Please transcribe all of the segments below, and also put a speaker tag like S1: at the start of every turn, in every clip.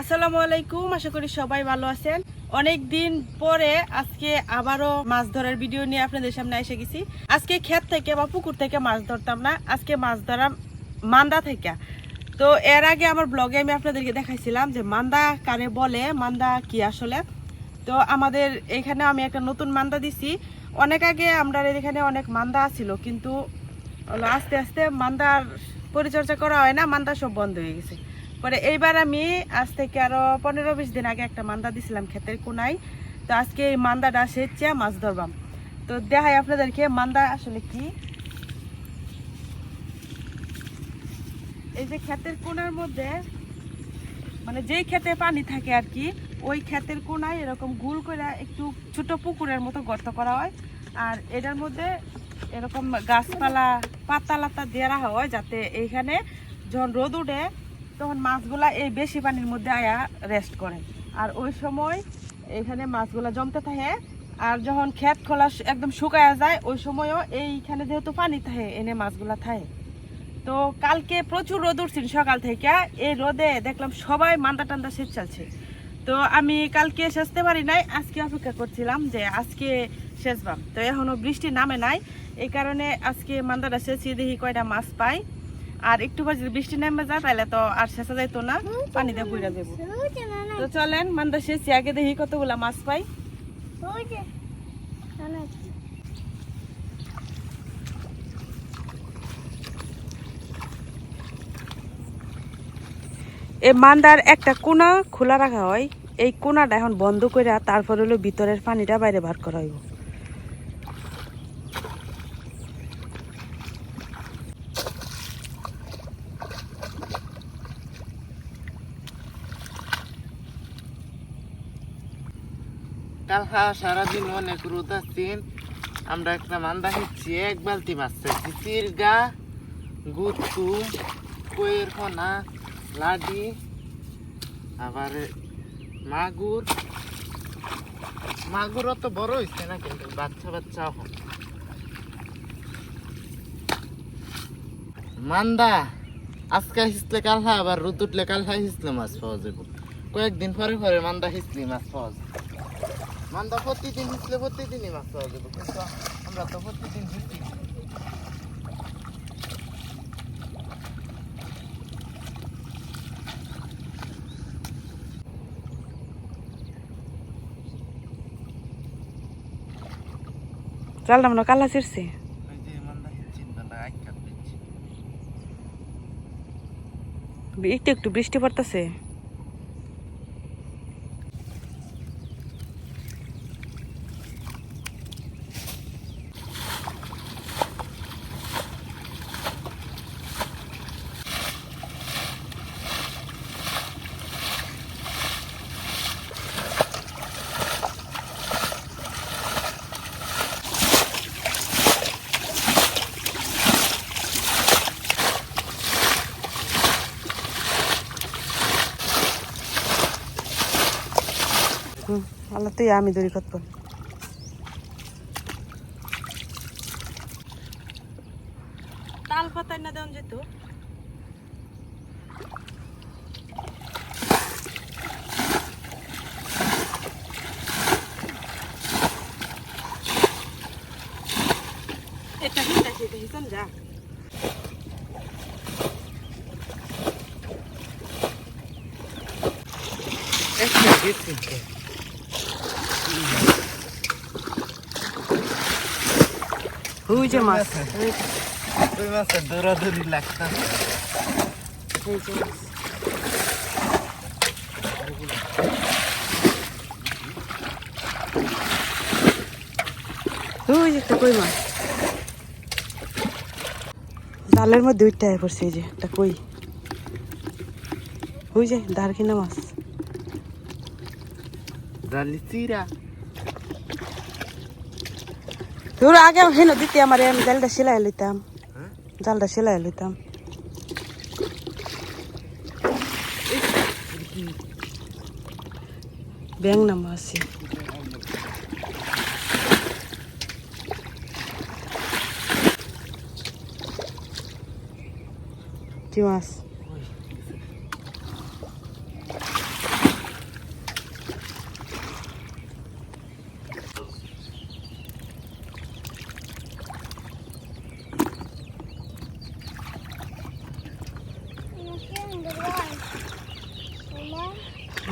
S1: আসসালামু আলাইকুম, আশা করি সবাই ভালো আছেন। অনেক দিন পরে আজকে আবারও মাছ ধরার ভিডিও নিয়ে আপনাদের সামনে এসে গেছি। আজকে ক্ষেত থেকে বা পুকুর থেকে মাছ ধরতাম না, আজকে মাছ ধরা মান্দা থেকে। তো এর আগে আমার ব্লগে আমি আপনাদেরকে দেখাইছিলাম যে মান্দা কারে বলে, মান্দা কি আসলে। তো আমাদের এখানে আমি একটা নতুন মান্দা দিছি। অনেক আগে আমরা এখানে অনেক মান্দা ছিল, কিন্তু আস্তে আস্তে মান্দার পরিচর্যা করা হয় না, মান্দা সব বন্ধ হয়ে গেছে। পরে এইবার আমি আজ থেকে আরো 15-20 দিন আগে একটা মান্দা দিছিলাম ক্ষেতের কোনায়। তো আজকে এই মান্দাটা সেচে মাছ ধরবাম। তো দেখাই আপনাদেরকে মান্দা আসলে কি। এই যে ক্ষেতের কোনার মধ্যে, মানে যেই ক্ষেতে পানি থাকে আর কি, ওই ক্ষেতের কোনায় এরকম গোল করে একটু ছোট পুকুরের মতো গর্ত করা হয়। আর এটার মধ্যে এরকম গাছপালা পাতা লাতা দিয়ে রাখা হয়, যাতে এইখানে যখন রোদ উঠে তখন মাছগুলা এই বেশি পানির মধ্যে আয়া রেস্ট করে। আর ওই সময় এখানে মাছগুলা জমতে থাকে। আর যখন ক্ষেত খোলা একদম শুকায়া যায়, ওই সময়ও এইখানে যেহেতু পানি থাকে, এনে মাছগুলা থাকে। তো কালকে প্রচুর রোদ উঠছিল সকাল থেকে। এই রোদে দেখলাম সবাই মান্দা টান্দা সেচ চালছে। তো আমি কালকে সেচতে পারি নাই, আজকে অপেক্ষা করছিলাম যে আজকে সেচবাম। তো এখনো বৃষ্টি নামে নাই, এই কারণে আজকে মান্দাটা সেচি, দেখি কয়টা মাছ পাই। আর একটু পর যদি বৃষ্টি নেমে যায় তাহলে তো আর সেচা যাইতো না, পানি দিয়ে বইরা দেবো। তো চলেন মান্দা সেচি, আগে দেখি কতগুলা মাছ পাই। এই মান্দার একটা কোনা খোলা রাখা হয়, এই কোনাটা এখন বন্ধ করে তারপর হলো ভিতরের পানিটা বাইরে বার করা হইব।
S2: কাল সারাদিন অনেক রোদ আসছেন, আমরা একটা মান্দা হিচ্ছি, এক বালতি মাছ চাইছি। চিরগা, গুত্তু, কইয়ের ফোনা, লাডি, আবার মাগুর। মাগুর অত বড় হয়েছে না, কিন্তু বাচ্চা বাচ্চা হয়। মান্দা আজকে হিসলে কাল আবার রোদ উঠলে কাল হিসলে মাছ পাওয়া যাবে। কয়েকদিন পরে পরে মান্দা হিসলে মাছ পাওয়া যাবে। মান্দা প্রতিদিন হিসলে প্রতিদিনই মাছ পাওয়া যাবে, কিন্তু আমরা তো প্রতিদিন হিসি।
S1: চালটা মনে কালা ছিড়ছে।
S2: ওই যে মান্দা হিসছি, মান্দা আগ কাটতেছি।
S1: একটু একটু বৃষ্টি পড়তেছে। আল্লাহ তুই আমি দড়ি কত তাল পাতায় না দেন যেত। এটা হিসাছে হিসান যা।
S2: একটা গেছি
S1: ওই যে মাছ,
S2: ওই মাছের দৌড়াদৌড়ি লাগতেছে।
S1: এই যে মাছ। ওই যে একটা কই মাছ জালের মধ্যে উঠতে পড়ছে। এই যে একটা কই, ওই যে দাঁড় কিনা মাছ।
S2: জালি চিরা
S1: তোর আগে হেন দিতে আমার, আমি জালটা সেলাই লইতাম, জালটা সেলাই লইতাম। ব্যাং নাম আছে। কি মাছ?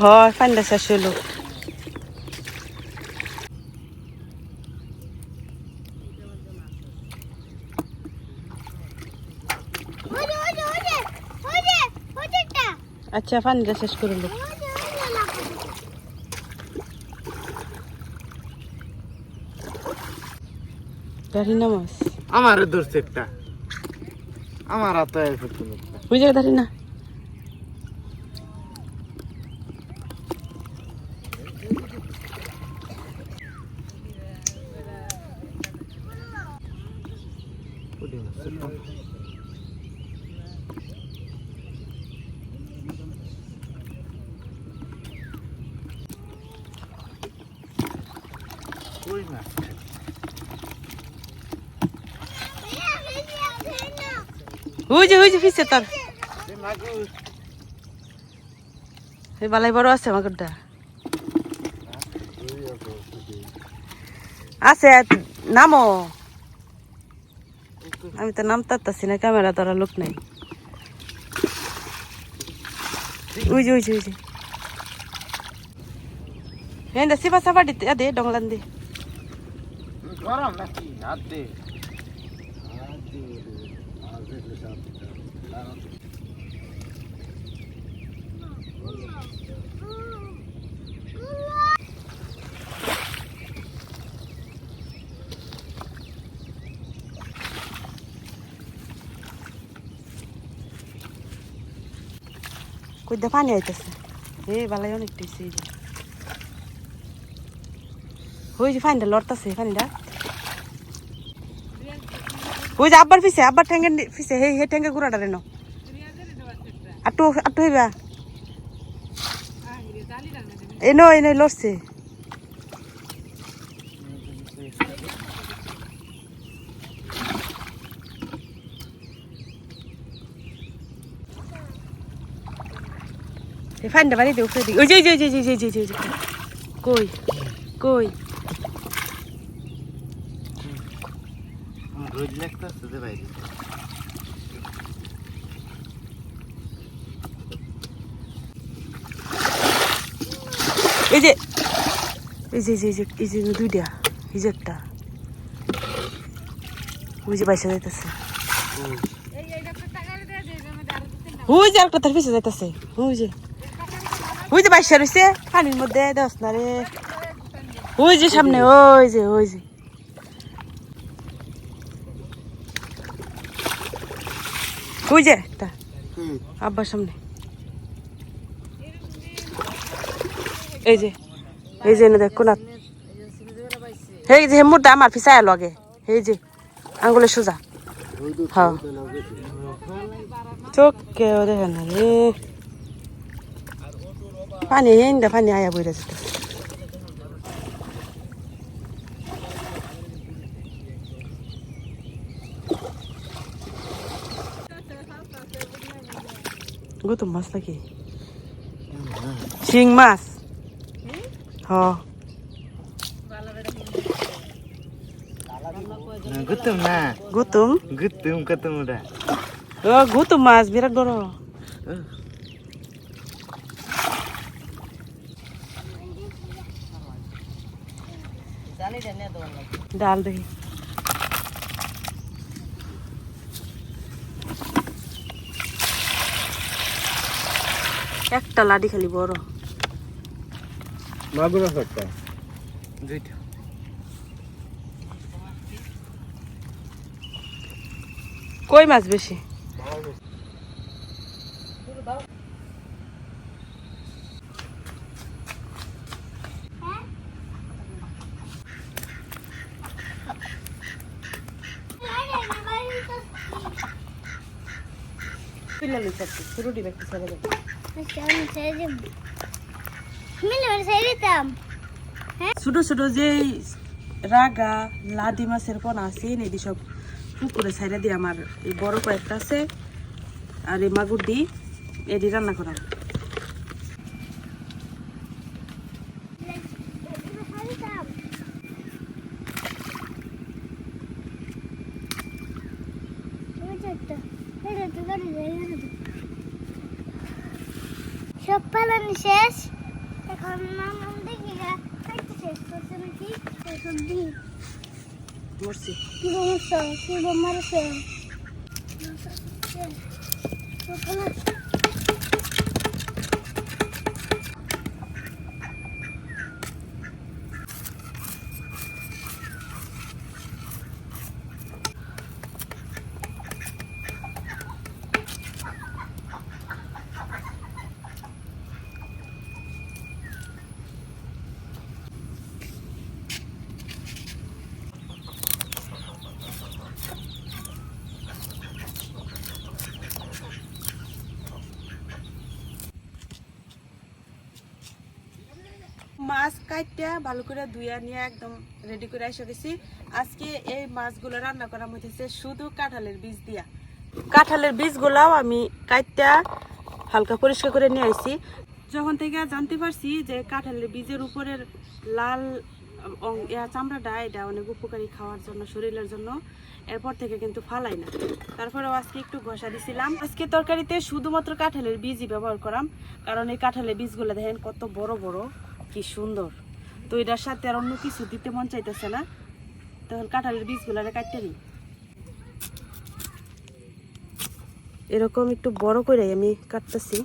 S1: হয় পানিটা শেষ হইলো। আচ্ছা পানিটা শেষ করলো। দাঁড়ি না মাছ
S2: আমার ধরছে একটা, আমার হাতে
S1: ওই জায়গায় দাঁড়ি না। ওই যে ফিসে তার এই বালাই বড় আছে মাগুরটা আছে। নামো, আমি তো নাম তারতাছি না, ক্যামেরা ধরা লোক নাই। ওই যে হ্যাঁ সিপা সাপাটি দে ডংলান দে।
S2: গরম নাকি হাত দে।
S1: কইদা পানি আইতেছে বালাই অনেক টেস্ট। ওই যে পানিটা লড়তাছে পানিটা। ওই যে আব্বার ফিসে, আব্বার ঠ্যাঙ্গের ফিসে হে ঠ্যাঙ্গের গুড়াটা রেনো আটু হইবা এনো লড়ছে। ফাইনটা বাড়ি দে উপরে দিকে। ওই যে কই কই
S2: রোজ লাগতেছে যে ভাই।
S1: এই যে দুইটা, এই যে একটা, ওই যে বাইসা যাইতেছে। ওই যে আরেকটা তার পিছে যাইতেছে। ওই যে বাইসা রয়েছে পানির মধ্যে দশ না রে। ওই যে সামনে ওই যে একটা আব্বার সামনে। এই যে দেখ কোন এই যে মুরটা আমার পিছায় লগে, এই যে আঙ্গুলে সোজা। হ্যাঁ চোখ কেউ দেখে না রে। পানি আয়া বইরা যেতে। গৌতম মাছ নাকি শিং মাছ? হ
S2: গুতুম না
S1: গৌতম
S2: ওটা।
S1: ও গৌতম মাছ বিরাট বড়। ডাল দেখি একটা লাডি খালি বড়।
S2: মাগুর আছে একটা, দুইটা।
S1: কই মাছ বেশি? ছোট ছোট যে রাগা লাদি মাছের পোনা আছে এদি সব পুকুরে ছাইড়া দিয়ে আমার এই বড় কয়েকটা আছে আর এই মাগুর দি এদি রান্না করা।
S3: সব পালানি শেষ, এখন মামা দেখি খাইতে শেষ করছে নাকি এখন দি
S1: মরছি
S3: কি বলছো কি মারছে
S1: মাছ কাইটা ভালো করে ধুইয়া নিয়ে একদম রেডি করে এসে গেছি। আজকে এই মাছগুলো রান্না করা হইতেছে শুধু কাঁঠালের বীজ দিয়া। কাঁঠালের বীজগুলাও আমি কাইটা হালকা পরিষ্কার করে নিয়ে আইছি। যখন থেকে জানতে পারছি যে কাঁঠালের বীজের উপরের লাল চামড়াটা এটা অনেক উপকারী খাওয়ার জন্য, শরীরের জন্য, এরপর থেকে কিন্তু ফালাই না। তারপরেও আজকে একটু ঘষা দিছিলাম। আজকে তরকারিতে শুধুমাত্র কাঁঠালের বীজই ব্যবহার করাম, কারণ এই কাঁঠালের বীজগুলো দেখেন কত বড় বড়, কি সুন্দর। তো এটার সাথে আর অন্য কিছু দিতে মন চাইতেছে না, তখন কাঁঠালের বীজগুলো কাটতে নিই। এরকম একটু বড় করে আমি কাটতেছি।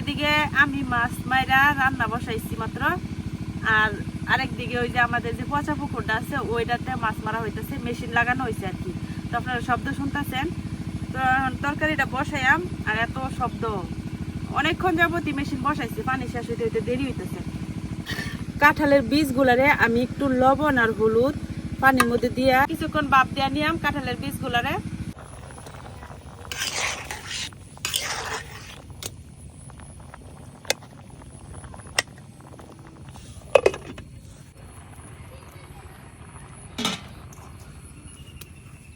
S1: এদিকে আমি মাছ মাইরা রান্না বসাইছি মাত্র, আর আরেক দিকে ওই যে আমাদের যে পচা পুকুরটা আছে ওইটাতে মাছ মারা হইতেছে, মেশিন লাগানো হয়েছে আর কি। তো আপনারা শব্দ শুনতেছেন। তো তরকারিটা বসাইয়াম আর এত শব্দ, অনেকক্ষণ যাবতই মেশিন বসাইছি, পানি শেষ হইতে হইতে দেরি হইতেছে। কাঁঠালের বীজগুলারে আমি একটু লবণ আর হলুদ পানির মধ্যে দিয়া কিছুক্ষণ ভাপ দিয়া নিয়াম কাঁঠালের বীজগুলারে।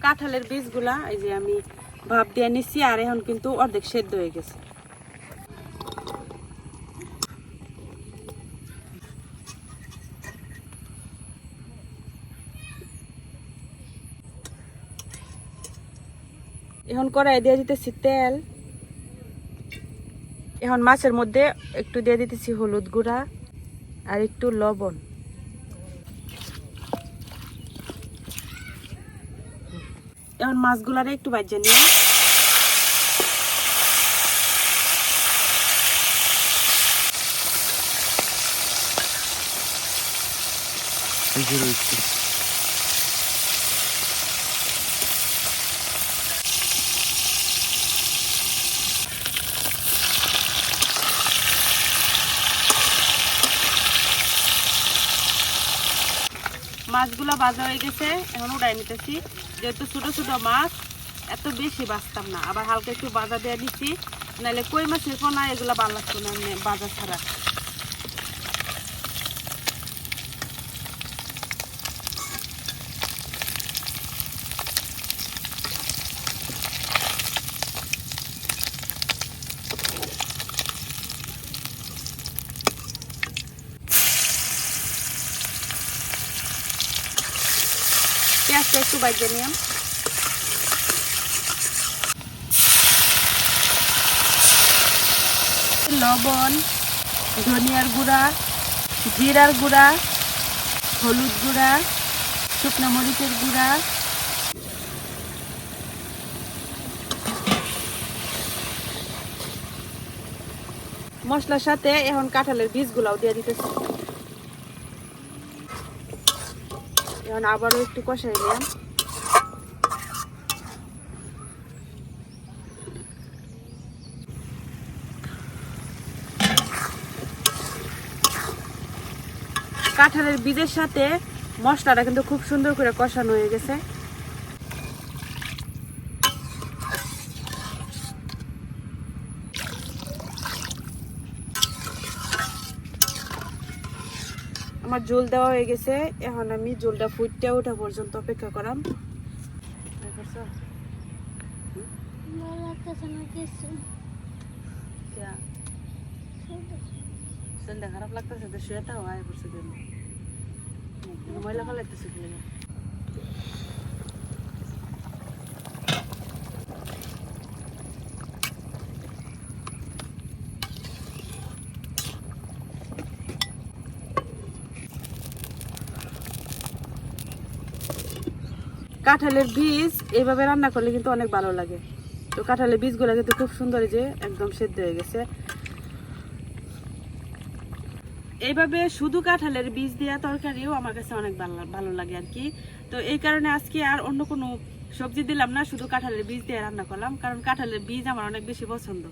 S1: কাঁঠালের বীজগুলা এই যে আমি ভাপ দিয়ে নিচ্ছি, আর এখন কিন্তু অর্ধেক সেদ্ধ হয়ে গেছে। এখন কড়াই দিয়ে দিতেছি তেল। এখন মাছের মধ্যে একটু দিয়ে দিতেছি হলুদ গুঁড়া আর একটু লবণ। এখন মাছগুলারে একটু ভাজে নিয়ে মাছগুলা ভাজা হয়ে গেছে, এখন উঠাই নিতেছি। যেহেতু ছোট ছোট মাছ এত বেশি বাঁচতাম না, আবার হালকা একটু ভাজা দিয়ে দিচ্ছি, নাহলে কই মাছের পোনা এগুলা ভালো লাগতো না ভাজা ছাড়া। পেঁয়াজটা একটু ভাজে নিলাম। লবণ, ধনিয়ার গুঁড়া, জিরার গুঁড়া, হলুদ গুঁড়া, শুকনো মরিচের গুঁড়া, মশলার সাথে এখন কাঁঠালের বীজগুলাও দিয়ে দিতেছি। এখন আবারও একটু কষাই নিলাম। কাঁঠালের বীজের সাথে মশলাটা কিন্তু খুব সুন্দর করে কষানো হয়ে গেছে। আমার ঝোল দেওয়া হয়ে গেছে, এখন আমি ঝোলটা ফুটতে ওঠা পর্যন্ত অপেক্ষা করাম।
S3: ভালো লাগতেছে না কিছু।
S1: খারাপ লাগতেছে তো শুয়ে থাও, আয় করছে জন্য ময়লা ফেলাইতেছে ফেলে। কাঁঠালের বীজ এইভাবে রান্না করলে কিন্তু অনেক ভালো লাগে। তো কাঁঠালের বীজগুলো কিন্তু খুব সুন্দর, যে একদম সেদ্ধ হয়ে গেছে। এইভাবে শুধু কাঁঠালের বীজ দেওয়া তরকারিও আমার কাছে অনেক ভালো লাগে আর কি। তো এই কারণে আজকে আর অন্য কোনো সবজি দিলাম না, শুধু কাঁঠালের বীজ দিয়ে রান্না করলাম, কারণ কাঁঠালের বীজ আমার অনেক বেশি পছন্দ।